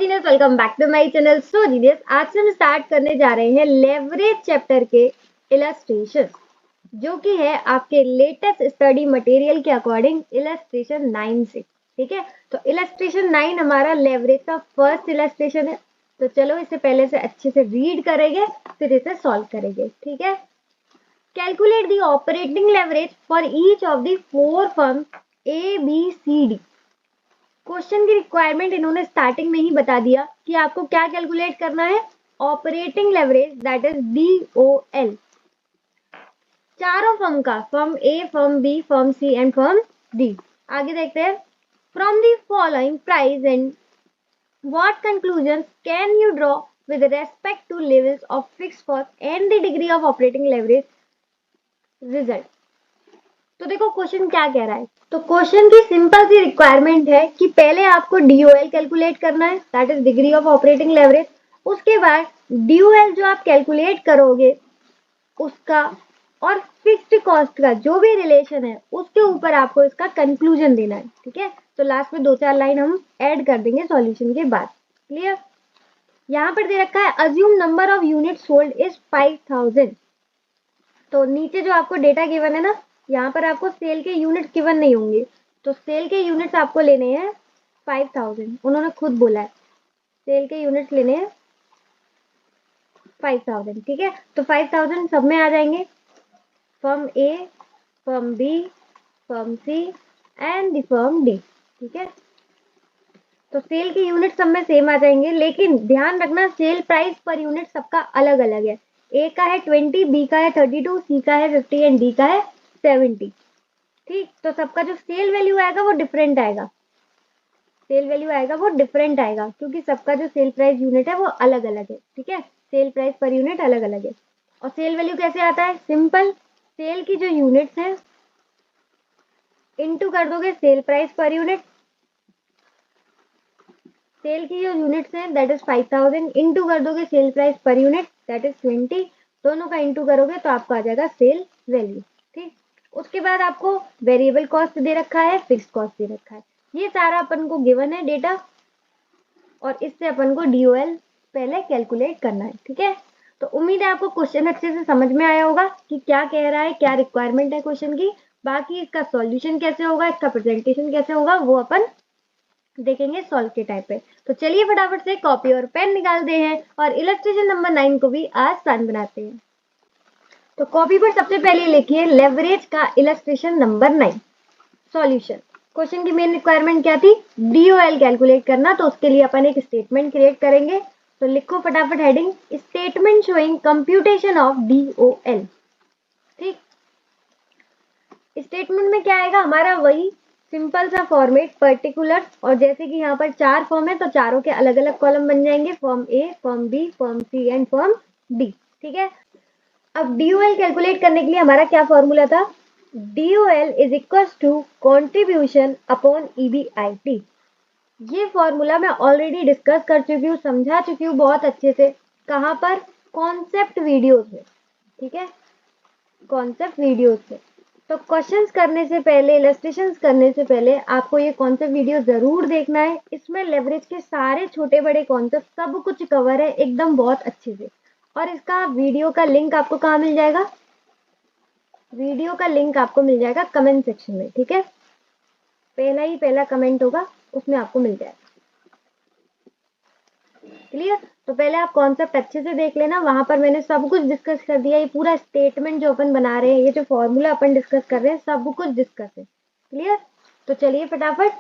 Genius, welcome back to my channel. So genius, आज से हम स्टार्ट करने जा रहे हैं लेवरेज चैप्टर के इलस्ट्रेशन, जो कि है आपके लेटेस्ट स्टडी मटेरियल के अकॉर्डिंग इलस्ट्रेशन 9 से। ठीक है, तो इलस्ट्रेशन 9 हमारा लेवरेज का फर्स्ट इलस्ट्रेशन है। तो चलो इसे पहले से अच्छे से रीड करेंगे, फिर इसे सॉल्व करेंगे। ठीक है, calculate the operating leverage for each of the 4 firm A B C D. Question की रिक्वायरमेंट इन्होंने स्टार्टिंग में ही बता दिया कि आपको क्या कैलकुलेट करना है, operating leverage, that is DOL, चारों फर्म का, firm A, firm B, firm C and firm D. आगे देखते हैं, from the following price and what conclusion can you draw with respect to levels of fixed cost and the degree of operating leverage result. तो देखो question क्या कह रहा है। तो क्वेश्चन की सिंपल सी रिक्वायरमेंट है कि पहले आपको DOL कैलकुलेट करना है, that is degree of operating leverage. उसके बाद DOL जो आप कैलकुलेट करोगे उसका और फिक्स्ड कॉस्ट का जो भी रिलेशन है उसके ऊपर आपको इसका कंक्लूजन देना है। ठीक है, तो लास्ट में 2-4 लाइन हम ऐड कर देंगे सॉल्यूशन के बाद। क्लियर? यहाँ पर दे रखा है assume number of unit sold is 5000। तो नीचे जो आपको डेटा गिवन है ना, यहाँ पर आपको सेल के यूनिट गिवन नहीं होंगे, तो सेल के यूनिट्स आपको लेने हैं 5000। उन्होंने खुद बोला है सेल के यूनिट्स लेने हैं 5000। ठीक है, तो 5000 सब में आ जाएंगे, firm A, firm B, firm C and the firm D. ठीक है, तो सेल के यूनिट सब में सेम आ जाएंगे, लेकिन ध्यान रखना सेल प्राइस पर यूनिट सबका अलग अलग है। ए का है 20, बी का है 32, सी का है 50 एंड डी का है 70। ठीक, तो सबका जो सेल वैल्यू आएगा वो डिफरेंट आएगा, सेल वैल्यू आएगा वो डिफरेंट आएगा, क्योंकि सबका जो सेल प्राइस यूनिट है वो अलग अलग है। ठीक है, सेल प्राइस पर यूनिट अलग अलग है। और सेल वैल्यू कैसे आता है, सिंपल, सेल की जो यूनिट्स हैं इनटू कर दोगे sale price per unit, sale की जो यूनिट्स हैं दैट इज 5000 इनटू कर दोगे sale price per unit that is 20, दोनों का इनटू करोगे तो आपको आ जाएगा सेल वैल्यू। ठीक, उसके बाद आपको वेरिएबल कॉस्ट दे रखा है, फिक्स्ड कॉस्ट दे रखा है, ये सारा अपन को गिवन है डेटा, और इससे अपन को DOL पहले कैलकुलेट करना है। ठीक है, तो उम्मीद है आपको क्वेश्चन अच्छे से समझ में आया होगा कि क्या कह रहा है, क्या रिक्वायरमेंट है क्वेश्चन की। बाकी इसका सॉल्यूशन कैसे होगा, इसका प्रेजेंटेशन कैसे होगा, वो अपन देखेंगे सॉल्व के टाइप पे। तो चलिए फटाफट से कॉपी और पेन निकालते हैं और इलस्ट्रेशन नंबर 9 को भी आसान बनाते हैं। तो कॉपी पर सबसे पहले लिखिए लेवरेज का इलस्ट्रेशन नंबर 9। सॉल्यूशन, क्वेश्चन की मेन रिक्वायरमेंट क्या थी, DOL कैलकुलेट करना, तो उसके लिए अपन एक स्टेटमेंट क्रिएट करेंगे। तो लिखो फटाफट heading, statement showing computation of DOL। ठीक, स्टेटमेंट में क्या आएगा हमारा, वही सिंपल सा फॉर्मेट, पर्टिकुलर, और जैसे कि यहाँ पर 4 फॉर्म है तो चारों के अलग अलग कॉलम बन जाएंगे, form A, form B, form C and form D. ठीक है, अब DOL कैलकुलेट करने के लिए हमारा क्या फॉर्मूला था, DOL is equal to contribution upon EBIT। ये फॉर्मूला मैं ऑलरेडी डिस्कस कर चुकी हूँ, समझा चुकी हूँ बहुत अच्छे से। कहाँ पर, कॉन्सेप्ट वीडियोस में। ठीक है, कॉन्सेप्ट वीडियोस में। तो क्वेश्चंस करने से पहले, इलस्ट्रेशंस करने से पहले आपको ये कॉन्सेप्ट वीडियो जरूर देखना है। इसमें लेवरेज के सारे छोटे बड़े कॉन्सेप्ट सब कुछ कवर है एकदम बहुत अच्छे से। और इसका वीडियो का लिंक आपको कहाँ मिल जाएगा, वीडियो का लिंक आपको मिल जाएगा कमेंट सेक्शन में। ठीक है, पहला ही पहला कमेंट होगा उसमें आपको मिल जाएगा। क्लियर? तो पहले आप कॉन्सेप्ट अच्छे से देख लेना, वहां पर मैंने सब कुछ डिस्कस कर दिया। ये पूरा स्टेटमेंट जो अपन बना रहे हैं, ये जो फॉर्मूला अपन डिस्कस कर रहे हैं, सब कुछ डिस्कस है। क्लियर? तो चलिए फटाफट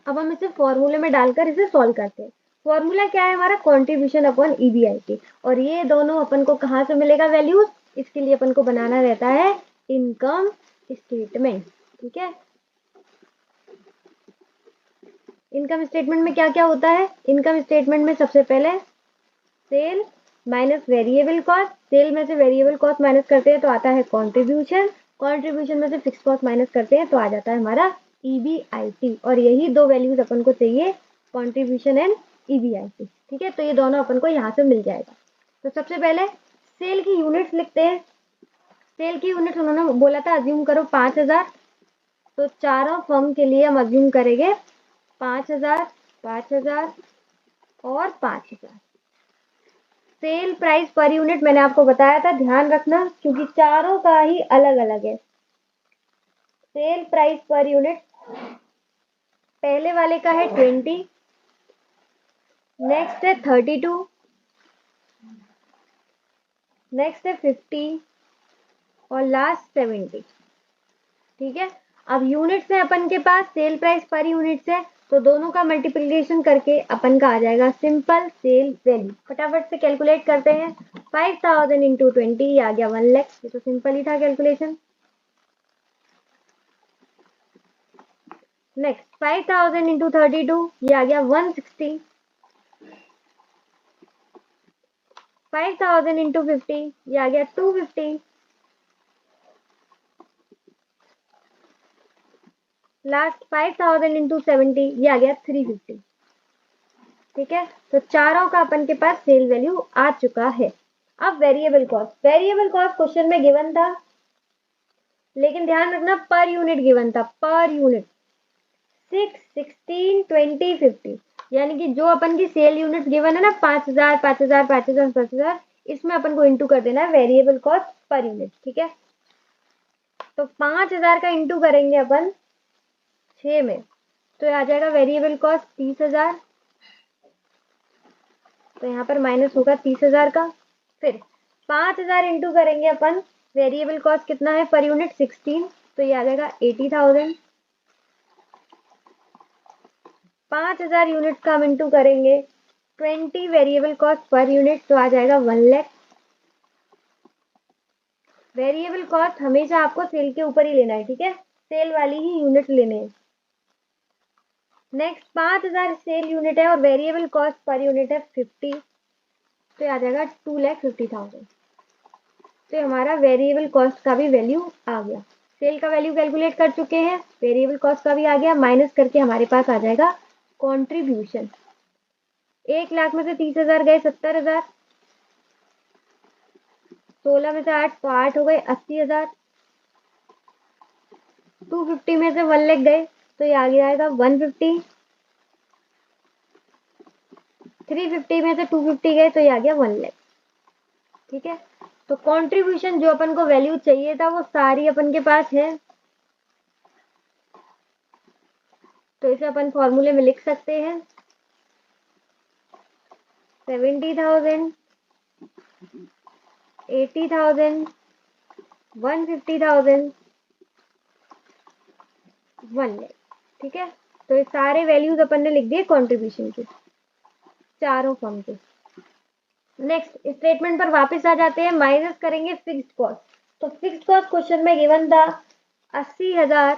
अब हम इसे फॉर्मूले में डालकर इसे सॉल्व करते हैं। फॉर्मूला क्या है हमारा, कॉन्ट्रीब्यूशन अपॉन EBIT, और ये दोनों अपन को कहाँ से मिलेगा वैल्यूज, इसके लिए अपन को बनाना रहता है इनकम स्टेटमेंट। ठीक है, इनकम स्टेटमेंट में क्या क्या होता है, इनकम स्टेटमेंट में सबसे पहले sale minus variable cost, sale में से वेरिएबल कॉस्ट माइनस करते हैं तो आता है कॉन्ट्रीब्यूशन, कॉन्ट्रीब्यूशन में से फिक्स कॉस्ट माइनस करते हैं तो आ जाता है हमारा EBIT, और यही दो वैल्यूज अपन को चाहिए, कॉन्ट्रीब्यूशन एंड EBIT। ठीक है, तो ये दोनों अपन को यहाँ से मिल जाएगा। तो सबसे पहले सेल की यूनिट्स लिखते हैं। सेल की यूनिट्स उन्होंने बोला था अज्यूम करो 5000, तो चारों फर्म के लिए हम अज्यूम करेंगे 5000, 5000, और 5000। सेल प्राइस पर यूनिट मैंने आपको बताया था, ध्यान रखना क्योंकि चारों का ही अलग अलग है। सेल प्राइस पर यूनिट पहले वाले का है 20, नेक्स्ट है 32, नेक्स्ट है 50 और लास्ट 70। ठीक है, अब यूनिट्स है अपन के पास, सेल प्राइस पर यूनिट्स है, तो दोनों का मल्टीप्लिकेशन करके अपन का आ जाएगा सिंपल सेल वैल्यू। फटाफट से कैलकुलेट करते हैं। 5000 इंटू 20 ये आ गया 1 लाख। ये तो सिंपल ही था कैलकुलेशन। नेक्स्ट 5000 इंटू 32 ये आ गया 160। 5000 इंटू 50 ये आ गया 250। लास्ट 5000 इंटू 70 ये आ गया 350। ठीक है, तो चारों का अपन के पास सेल वैल्यू आ चुका है। अब variable cost, variable cost question में गिवन था, लेकिन ध्यान रखना पर यूनिट गिवन था, पर यूनिट 6, 16, 20, 50, यानी कि जो अपन की सेल यूनिट गिवन है ना 5000, 5000, 5000, 5000, इसमें अपन को इंटू कर देना है वेरिएबल कॉस्ट पर यूनिट। ठीक है, तो 5000 का इंटू करेंगे अपन 6 में, तो आ जाएगा वेरिएबल कॉस्ट 30,000। तो यहाँ पर माइनस होगा 30,000 का। फिर 5000 इंटू करेंगे अपन, वेरिएबल कॉस्ट कितना है पर यूनिट 16, तो ये आ जाएगा 80,000। 5000 यूनिट का हम इंटू करेंगे 20 वेरिएबल कॉस्ट पर यूनिट, तो आ जाएगा 1 लाख। वेरिएबल कॉस्ट हमेशा आपको सेल के ऊपर ही लेना है। ठीक है, सेल वाली ही यूनिट लेने हैं। नेक्स्ट 5000 सेल यूनिट है और वेरिएबल कॉस्ट पर यूनिट है 50, तो आ जाएगा 2,50,000। तो हमारा वेरिएबल कॉस्ट का भी वैल्यू आ गया। सेल का वैल्यू कैलकुलेट कर चुके हैं, वेरिएबल कॉस्ट का भी आ गया, माइनस करके हमारे पास आ जाएगा कॉन्ट्रीब्यूशन। 1 लाख में से 30,000 गए 70,000, 16 में से 8 तो 8 हो गए 80,000, 250 में से 1 लाख गए तो ये आ जाएगा 150, 350 में से 250 गए तो ये आ गया 1 लाख। ठीक है, तो कंट्रीब्यूशन जो अपन को वैल्यू चाहिए था वो सारी अपन के पास है, तो इसे अपन फॉर्मूले में लिख सकते हैं। 70,000, 80,000, 150,000, 1 लाख। ठीक है, तो ये सारे वैल्यूज अपन ने लिख दिए कंट्रीब्यूशन के, चारों फॉर्म के। नेक्स्ट स्टेटमेंट पर वापस आ जाते हैं, माइनस करेंगे फिक्स्ड कॉस्ट। तो फिक्स्ड कॉस्ट क्वेश्चन में गिवन था 80,000,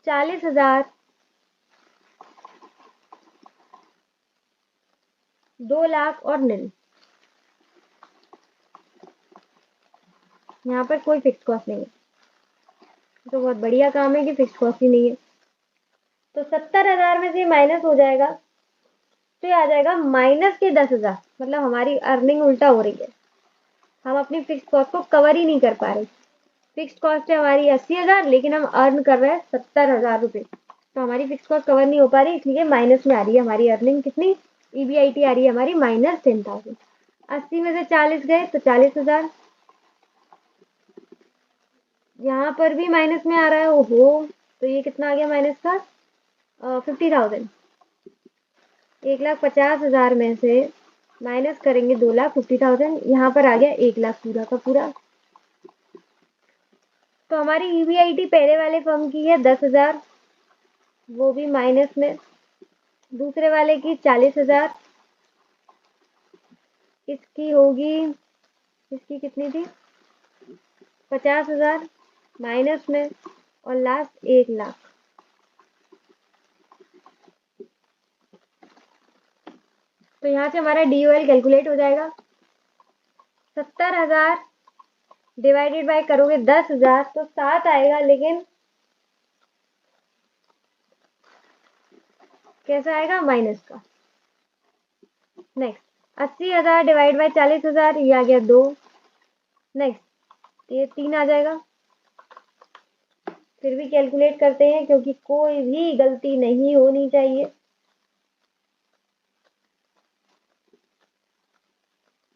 40,000, 2 लाख और नील। यहाँ पर कोई फिक्स्ड कॉस्ट नहीं है, तो बहुत बढ़िया काम है कि फिक्स्ड कॉस्ट ही नहीं है। तो 70,000 में से माइनस हो जाएगा, तो ये आ जाएगा माइनस के 10,000, मतलब हमारी अर्निंग उल्टा हो रही है, हम अपनी फिक्स्ड कॉस्ट को कवर ही नहीं कर पा रहे। फिक्स्ड कॉस्ट है हमारी 80,000, लेकिन हम अर्न कर रहे हैं 70,000 रुपये, तो हमारी फिक्स्ड कॉस्ट कवर नहीं हो पा रही, इसलिए माइनस में आ रही है हमारी अर्निंग। कितनी EBIT आ रही है हमारी -10,000। 80 में से 40 गए तो 40,000, यहाँ पर भी माइनस में आ रहा है, ओहो, तो ये कितना आ गया माइनस का 50,000। 1,50,000 में से माइनस करेंगे 2,50,000, यहाँ पर आ गया 1 लाख पूरा का पूरा। तो हमारी EBIT पहले वाले फर्म की है 10,000, वो भी माइनस में। दूसरे वाले की 40,000, इसकी होगी, इसकी कितनी थी 50,000 माइनस में, और लास्ट 1 लाख। तो यहाँ से हमारा DOL कैलकुलेट हो जाएगा। 70,000 डिवाइडेड बाय करोगे 10,000 तो 7 आएगा, लेकिन कैसा आएगा माइनस का। नेक्स्ट 80,000 डिवाइड बाय 40,000, ये आ गया 2। नेक्स्ट ये 3 आ जाएगा। फिर भी कैलकुलेट करते हैं क्योंकि कोई भी गलती नहीं होनी चाहिए।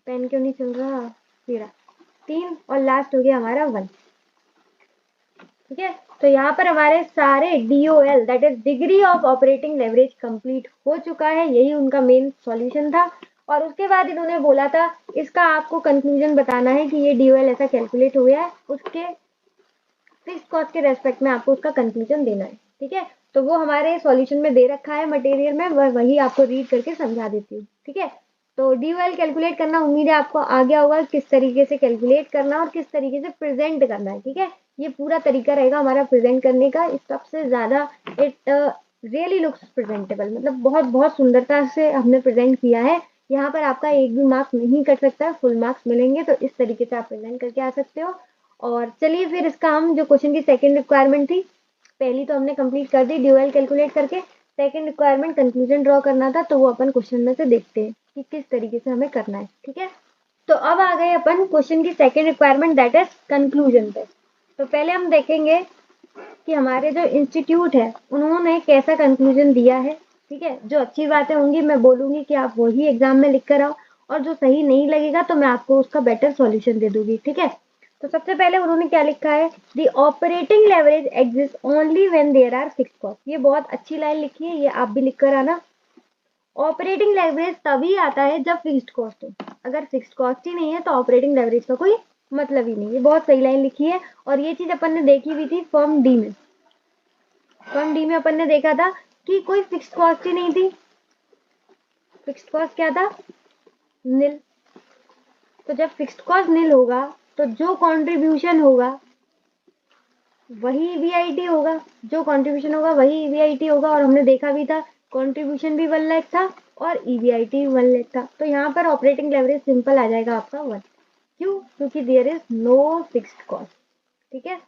पेन क्यों नहीं चल रहा, मेरा 3 और लास्ट हो गया हमारा 1। ठीक है, तो यहाँ पर हमारे सारे DOL that is degree of operating leverage complete हो चुका है, यही उनका मेन सॉल्यूशन था। और उसके बाद इन्होंने बोला था इसका आपको कंक्लूजन बताना है कि ये DOL ऐसा कैलकुलेट हो गया है, उसके फिक्स कॉस्ट के रेस्पेक्ट में आपको उसका कंक्लूजन देना है। ठीक है, तो वो हमारे सॉल्यूशन में दे रखा है मटेरियल में, वही आपको रीड करके समझा देती हूँ। ठीक है, तो DOL कैलकुलेट करना उम्मीद है आपको आ गया होगा, किस तरीके से कैलकुलेट करना और किस तरीके से प्रेजेंट करना है। ठीक है, ये पूरा तरीका रहेगा हमारा प्रेजेंट करने का। सबसे ज्यादा इट रियली लुक्स प्रेजेंटेबल, मतलब बहुत बहुत सुंदरता से हमने प्रेजेंट किया है। यहाँ पर आपका एक भी मार्क्स नहीं कट सकता, फुल मार्क्स मिलेंगे। तो इस तरीके से आप प्रेजेंट करके आ सकते हो। और चलिए फिर इसका हम जो क्वेश्चन की सेकंड रिक्वायरमेंट थी, पहली तो हमने कंप्लीट कर दी DOL कैलकुलेट करके। सेकंड रिक्वायरमेंट कंक्लूजन ड्रॉ करना था, तो वो अपन क्वेश्चन में से देखते हैं कि किस तरीके से हमें करना है। ठीक है, तो अब आ गए अपन क्वेश्चन की second requirement that is conclusion पे। तो पहले हम देखेंगे कि हमारे जो इंस्टीट्यूट है उन्होंने कैसा कंक्लूजन दिया है। ठीक है, जो अच्छी बातें होंगी मैं बोलूंगी कि आप वही एग्जाम में लिख कर आओ, और जो सही नहीं लगेगा तो मैं आपको उसका बेटर सॉल्यूशन दे दूंगी। ठीक है, तो सबसे पहले उन्होंने क्या लिखा है, the operating leverage exist only when there are fixed cost. ये बहुत अच्छी लाइन लिखी है, ये आप भी लिख कर आना। ऑपरेटिंग लेवरेज तभी आता है जब फिक्स्ड कॉस्ट हो, अगर फिक्स्ड कॉस्ट ही नहीं है तो ऑपरेटिंग लेवरेज का कोई मतलब ही नहीं। ये बहुत सही लाइन लिखी है, और ये चीज अपन ने देखी भी थी फॉर्म डी में। फॉर्म डी में अपन ने देखा था कि कोई फिक्स्ड कॉस्ट ही नहीं थी। फिक्स्ड कॉस्ट क्या था, नील। तो जब फिक्स्ड कॉस्ट नील होगा तो जो कंट्रीब्यूशन होगा वही ईवीआईटी होगा, जो कंट्रीब्यूशन होगा वही ईवीआईटी होगा। और हमने देखा भी था कंट्रीब्यूशन भी 1 लाख था और ईवीआईटी 1 लाख था। तो यहाँ पर ऑपरेटिंग लेवरेज सिंपल आ जाएगा आपका 1। क्यों, क्योंकि there is no fixed cost. ठीक है,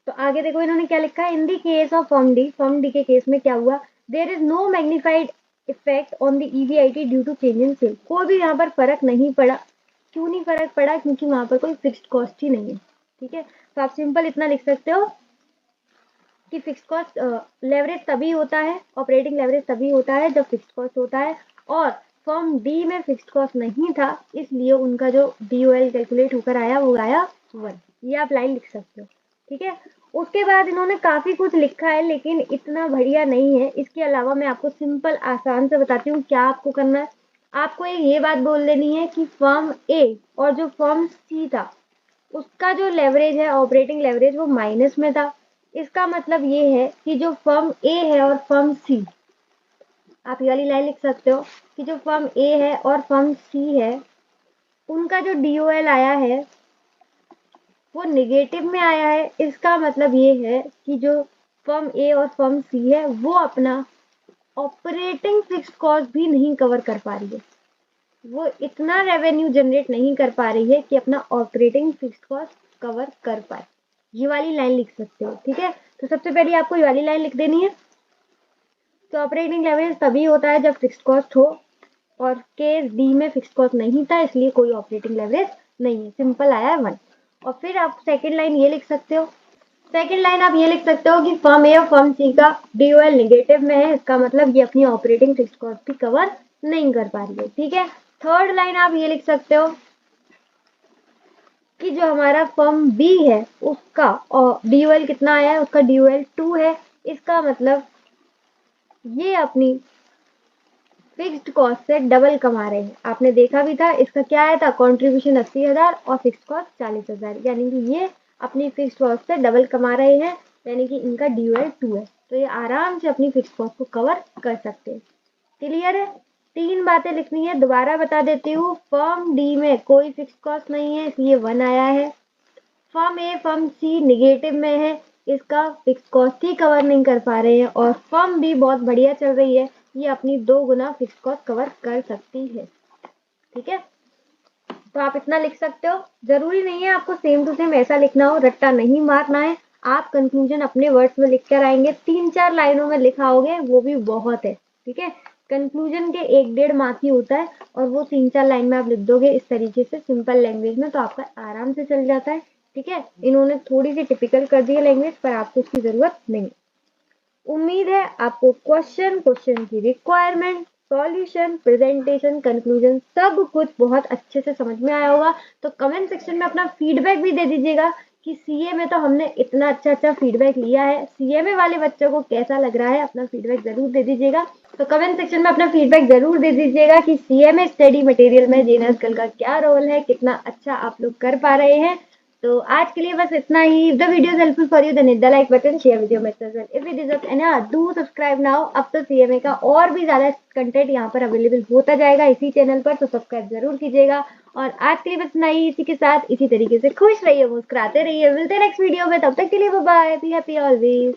तो आगे देखो इन्होंने क्या लिखा है, in the case of form D के केस में क्या हुआ, there is no magnified effect on the EBIT due to change in sale. कोई भी यहाँ पर फर्क नहीं पड़ा। क्यों नहीं फर्क पड़ा, क्योंकि वहां पर कोई फिक्स्ड कॉस्ट ही नहीं है। ठीक है, तो आप सिंपल इतना लिख सकते हो कि फिक्स्ड कॉस्ट लेवरेज तभी होता है, ऑपरेटिंग लेवरेज तभी होता है जब फिक्स्ड कॉस्ट होता है। और फॉर्म डी में फिक्स्ड कॉस्ट नहीं था, इसलिए उनका जो DOL कैलकुलेट होकर आया वो आया 1। ये आप लाइन लिख सकते हो। ठीक है, उसके बाद इन्होंने काफी कुछ लिखा है लेकिन इतना बढ़िया नहीं है। इसके अलावा मैं आपको सिंपल आसान से बताती हूँ क्या आपको करना है। आपको एक ये बात बोल देनी है कि फॉर्म ए और जो फॉर्म सी था उसका जो लेवरेज है, ऑपरेटिंग लेवरेज, वो माइनस में था। इसका मतलब ये है कि जो फर्म ए है और फर्म सी, आप ये वाली लाइन लिख सकते हो कि जो फर्म ए है और फर्म सी है उनका जो DOL आया है वो निगेटिव में आया है। इसका मतलब ये है कि जो फर्म ए और फर्म सी है वो अपना ऑपरेटिंग फिक्स्ड कॉस्ट भी नहीं कवर कर पा रही है, वो इतना रेवेन्यू जनरेट नहीं कर पा रही है कि अपना ऑपरेटिंग फिक्स्ड कॉस्ट कवर कर पाए। ये वाली लाइन लिख सकते हो। ठीक है, तो सबसे पहले आपको ये वाली लाइन लिख देनी है। तो ऑपरेटिंग लेवरेज तभी होता है जब फिक्स्ड कॉस्ट हो, और केस डी में फिक्स्ड कॉस्ट नहीं था इसलिए कोई ऑपरेटिंग लेवरेज नहीं है, सिंपल आया है 1। और फिर आप सेकेंड लाइन ये लिख सकते हो, सेकेंड लाइन आप ये लिख सकते हो कि फर्म ए और फर्म सी का DOL निगेटिव में है, इसका मतलब ये अपनी ऑपरेटिंग फिक्स्ड कॉस्ट भी कवर नहीं कर पा रही है। ठीक है, थर्ड लाइन आप ये लिख सकते हो कि जो हमारा फर्म बी है उसका DOL कितना आया है, उसका DOL 2 है। इसका मतलब ये अपनी फिक्स्ड कॉस्ट से डबल कमा रहे हैं। आपने देखा भी था इसका क्या आया था, कंट्रीब्यूशन 80,000 और फिक्स्ड कॉस्ट 40,000, यानी कि ये अपनी फिक्स्ड कॉस्ट से डबल कमा रहे हैं, यानी कि इनका DOL 2 है। तो ये आराम से अपनी फिक्स्ड कॉस्ट को कवर कर सकते हैं। क्लियर है, 3 बातें लिखनी है, दोबारा बता देती हूँ। फर्म डी में कोई फिक्स्ड कॉस्ट नहीं है इसलिए 1 आया है। Firm A firm C negative में है, इसका फिक्स कॉस्ट ही कवर नहीं कर पा रहे हैं। और फर्म बी बहुत बढ़िया चल रही है, ये अपनी 2 गुना फिक्स कॉस्ट कवर कर सकती है। ठीक है, तो आप इतना लिख सकते हो। जरूरी नहीं है आपको सेम टू सेम ऐसा लिखना हो, रट्टा नहीं मारना है। आप कंक्लूजन अपने वर्ड्स में लिख कर आएंगे, 3-4 लाइनों में लिखाओगे वो भी बहुत है। ठीक है, कंक्लूजन के 1-1.5 मार्क ही होता है, और वो 3-4 लाइन में आप लिख दोगे इस तरीके से सिंपल लैंग्वेज में, तो आपका आराम से चल जाता है। ठीक है, इन्होंने थोड़ी सी टिपिकल कर दी है लैंग्वेज, पर आपको उसकी जरूरत नहीं। उम्मीद है आपको क्वेश्चन की रिक्वायरमेंट सॉल्यूशन, प्रेजेंटेशन, कंक्लूजन सब कुछ बहुत अच्छे से समझ में आया होगा। तो कमेंट सेक्शन में अपना फीडबैक भी दे दीजिएगा कि सीए में तो हमने इतना अच्छा फीडबैक लिया है, सीएमए वाले बच्चों को कैसा लग रहा है, अपना फीडबैक जरूर दे दीजिएगा। तो कमेंट सेक्शन में अपना फीडबैक जरूर दे दीजिएगा कि सीएमए स्टडी मटेरियल में जेनस गर्ल का क्या रोल है, कितना अच्छा आप लोग कर पा रहे हैं। तो आज के लिए बस इतना ही। If the video is helpful for you, then hit the like button, share with your mates as well. If it is up and do subscribe now. अब तो सीएमए का और भी ज्यादा कंटेंट यहाँ पर अवेलेबल होता जाएगा इसी चैनल पर, तो सब्सक्राइब जरूर कीजिएगा। और आज के लिए बस इतना ही। इसी के साथ इसी तरीके से खुश रहिए, मुस्कुराते रहिए। मिलते हैं नेक्स्ट वीडियो में, तब तक के लिए bye bye, be happy always.